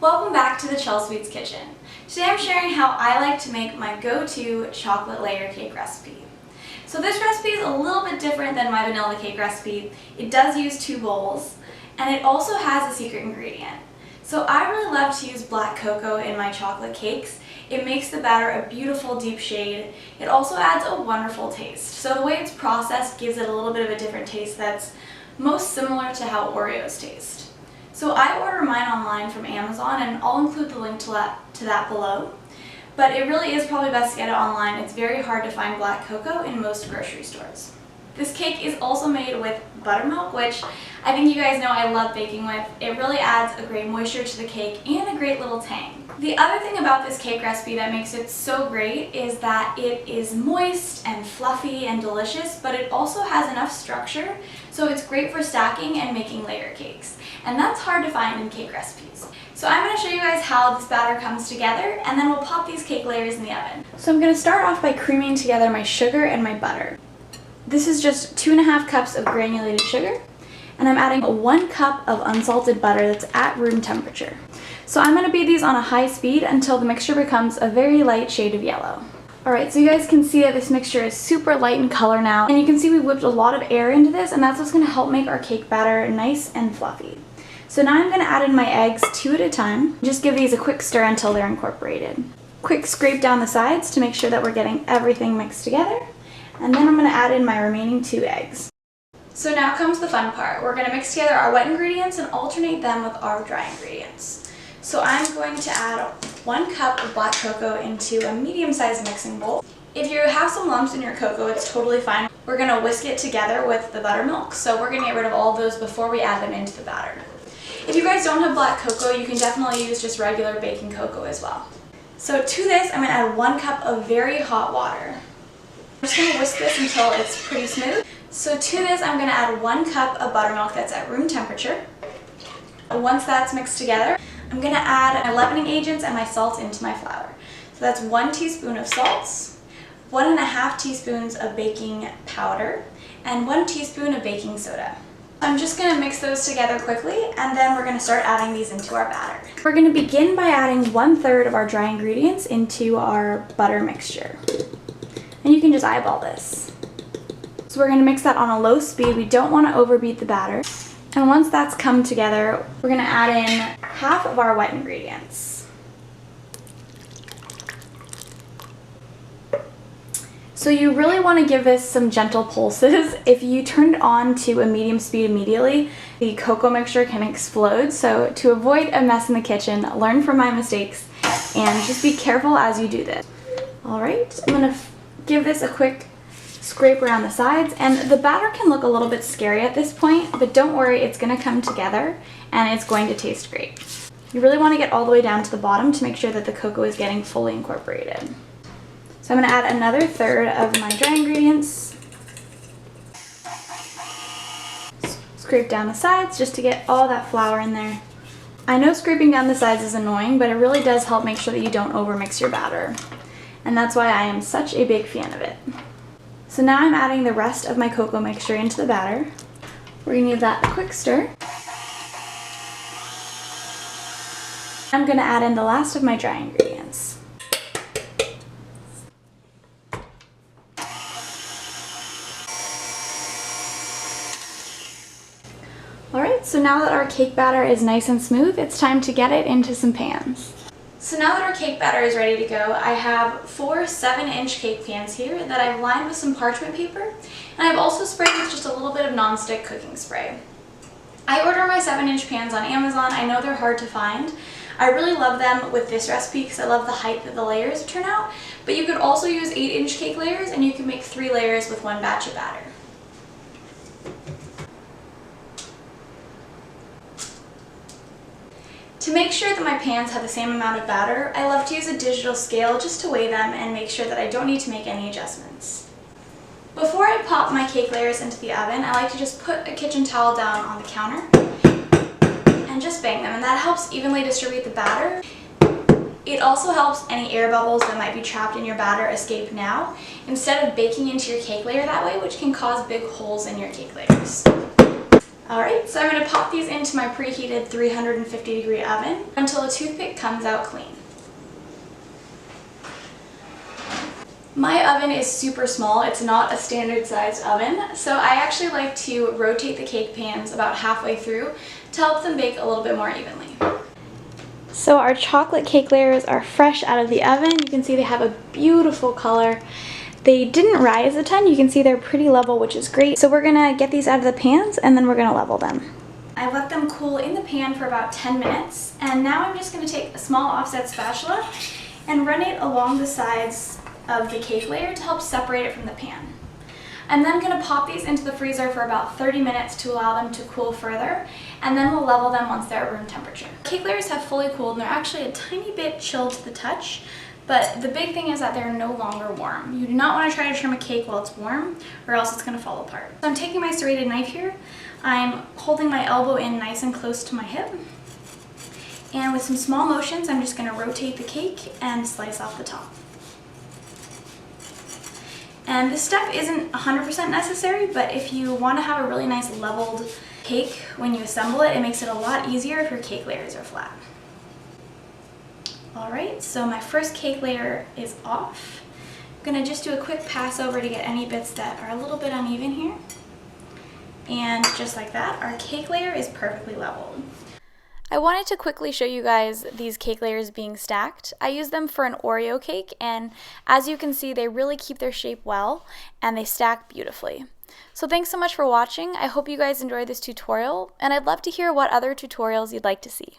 Welcome back to the Chelsweets kitchen. Today I'm sharing how I like to make my go-to chocolate layer cake recipe. So this recipe is a little bit different than my vanilla cake recipe. It does use 2 bowls, and it also has a secret ingredient. So I really love to use black cocoa in my chocolate cakes. It makes the batter a beautiful deep shade. It also adds a wonderful taste. So the way it's processed gives it a little bit of a different taste that's most similar to how Oreos taste. So I order mine online from Amazon, and I'll include the link to that below. But it really is probably best to get it online. It's very hard to find black cocoa in most grocery stores. This cake is also made with buttermilk, which I think you guys know I love baking with. It really adds a great moisture to the cake and a great little tang. The other thing about this cake recipe that makes it so great is that it is moist and fluffy and delicious, but it also has enough structure, so it's great for stacking and making layer cakes. And that's hard to find in cake recipes. So I'm going to show you guys how this batter comes together, and then we'll pop these cake layers in the oven. So I'm going to start off by creaming together my sugar and my butter. This is just 2.5 cups of granulated sugar, and I'm adding 1 cup of unsalted butter that's at room temperature. So I'm going to beat these on a high speed until the mixture becomes a very light shade of yellow. Alright, so you guys can see that this mixture is super light in color now, and you can see we whipped a lot of air into this, and that's what's going to help make our cake batter nice and fluffy. So now I'm going to add in my eggs 2 at a time. Just give these a quick stir until they're incorporated. Quick scrape down the sides to make sure that we're getting everything mixed together. And then I'm going to add in my remaining 2 eggs. So now comes the fun part. We're going to mix together our wet ingredients and alternate them with our dry ingredients. So I'm going to add 1 cup of black cocoa into a medium-sized mixing bowl. If you have some lumps in your cocoa, it's totally fine. We're going to whisk it together with the buttermilk, so we're going to get rid of all of those before we add them into the batter. If you guys don't have black cocoa, you can definitely use just regular baking cocoa as well. So to this, I'm going to add 1 cup of very hot water. I'm just going to whisk this until it's pretty smooth. So to this, I'm going to add 1 cup of buttermilk that's at room temperature. Once that's mixed together, I'm going to add my leavening agents and my salt into my flour. So that's 1 teaspoon of salt, 1.5 teaspoons of baking powder, and 1 teaspoon of baking soda. I'm just going to mix those together quickly, and then we're going to start adding these into our batter. We're going to begin by adding 1/3 of our dry ingredients into our butter mixture. And you can just eyeball this. So we're going to mix that on a low speed. We don't want to overbeat the batter. And once that's come together, we're going to add in half of our wet ingredients. So you really want to give this some gentle pulses. If you turn it on to a medium speed immediately, the cocoa mixture can explode. So to avoid a mess in the kitchen, learn from my mistakes and just be careful as you do this. Alright, I'm going to give this a quick scrape around the sides, and the batter can look a little bit scary at this point, but don't worry, it's going to come together and it's going to taste great. You really want to get all the way down to the bottom to make sure that the cocoa is getting fully incorporated. So I'm going to add another 1/3 of my dry ingredients. Scrape down the sides just to get all that flour in there. I know scraping down the sides is annoying, but it really does help make sure that you don't overmix your batter. And that's why I am such a big fan of it. So now I'm adding the rest of my cocoa mixture into the batter. We're going to give that a quick stir. I'm going to add in the last of my dry ingredients. Alright, so now that our cake batter is nice and smooth, it's time to get it into some pans. So now that our cake batter is ready to go, I have 4 7-inch cake pans here that I've lined with some parchment paper, and I've also sprayed with just a little bit of nonstick cooking spray. I order my 7-inch pans on Amazon. I know they're hard to find. I really love them with this recipe because I love the height that the layers turn out, but you could also use 8-inch cake layers, and you can make 3 layers with 1 batch of batter. To make sure that my pans have the same amount of batter, I love to use a digital scale just to weigh them and make sure that I don't need to make any adjustments. Before I pop my cake layers into the oven, I like to just put a kitchen towel down on the counter and just bang them, and that helps evenly distribute the batter. It also helps any air bubbles that might be trapped in your batter escape now, instead of baking into your cake layer that way, which can cause big holes in your cake layers. Alright, so I'm going to pop these into my preheated 350-degree oven until a toothpick comes out clean. My oven is super small, it's not a standard sized oven, so I actually like to rotate the cake pans about halfway through to help them bake a little bit more evenly. So our chocolate cake layers are fresh out of the oven. You can see they have a beautiful color. They didn't rise a ton. You can see they're pretty level, which is great. So we're gonna get these out of the pans and then we're gonna level them. I let them cool in the pan for about 10 minutes. And now I'm just gonna take a small offset spatula and run it along the sides of the cake layer to help separate it from the pan. I'm then gonna pop these into the freezer for about 30 minutes to allow them to cool further, and then we'll level them once they're at room temperature. Cake layers have fully cooled and they're actually a tiny bit chilled to the touch. But the big thing is that they're no longer warm. You do not want to try to trim a cake while it's warm or else it's going to fall apart. So I'm taking my serrated knife here. I'm holding my elbow in nice and close to my hip. And with some small motions, I'm just going to rotate the cake and slice off the top. And this step isn't 100% necessary, but if you want to have a really nice leveled cake when you assemble it, it makes it a lot easier if your cake layers are flat. Alright, so my first cake layer is off. I'm going to just do a quick pass over to get any bits that are a little bit uneven here. And just like that, our cake layer is perfectly leveled. I wanted to quickly show you guys these cake layers being stacked. I use them for an Oreo cake, and as you can see, they really keep their shape well, and they stack beautifully. So thanks so much for watching. I hope you guys enjoyed this tutorial, and I'd love to hear what other tutorials you'd like to see.